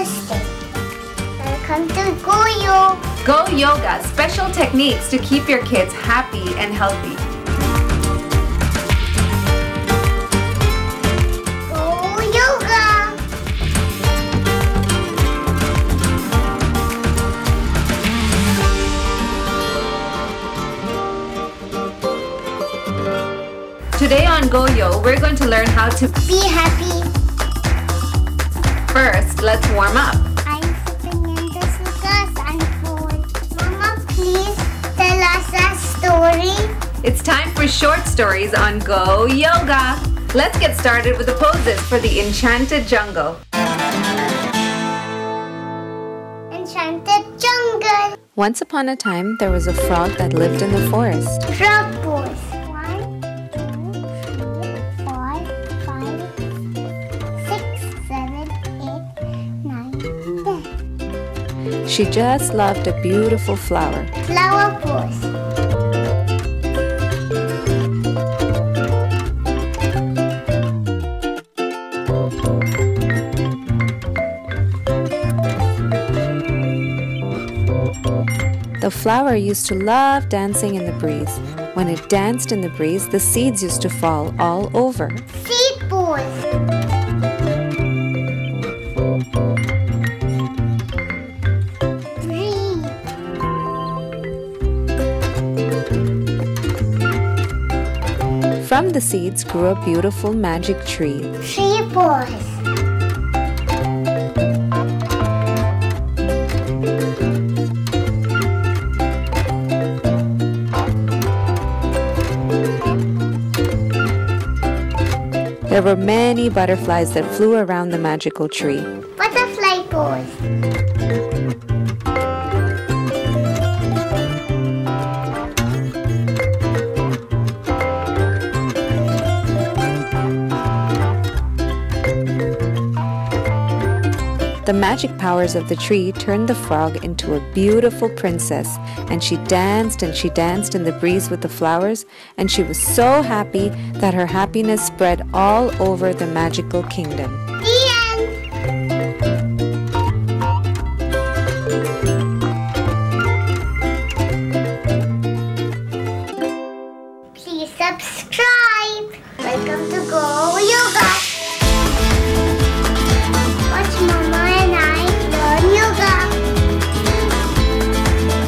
Namaste. Welcome to Go Go Yoga, special techniques to keep your kids happy and healthy. Go Yoga. Today on Go Yo, we're going to learn how to Be happy. First, let's warm up. I'm sitting in the Sukhas and food. Mama, please tell us a story. It's time for short stories on Go Yoga. Let's get started with the poses for the Enchanted Jungle. Enchanted Jungle. Once upon a time, there was a frog that lived in the forest. Frog pose. 1, 2, 3, 4, 5, 6, 7, 8, 9, 10. She just loved a beautiful flower. Flower pose. The flower used to love dancing in the breeze. When it danced in the breeze, the seeds used to fall all over. Seed pose. Breathe. From the seeds grew a beautiful magic tree. Tree pose. There were many butterflies that flew around the magical tree. Butterfly pose. The magic powers of the tree turned the frog into a beautiful princess, and she danced in the breeze with the flowers, and she was so happy that her happiness spread all over the magical kingdom. The end. Please subscribe.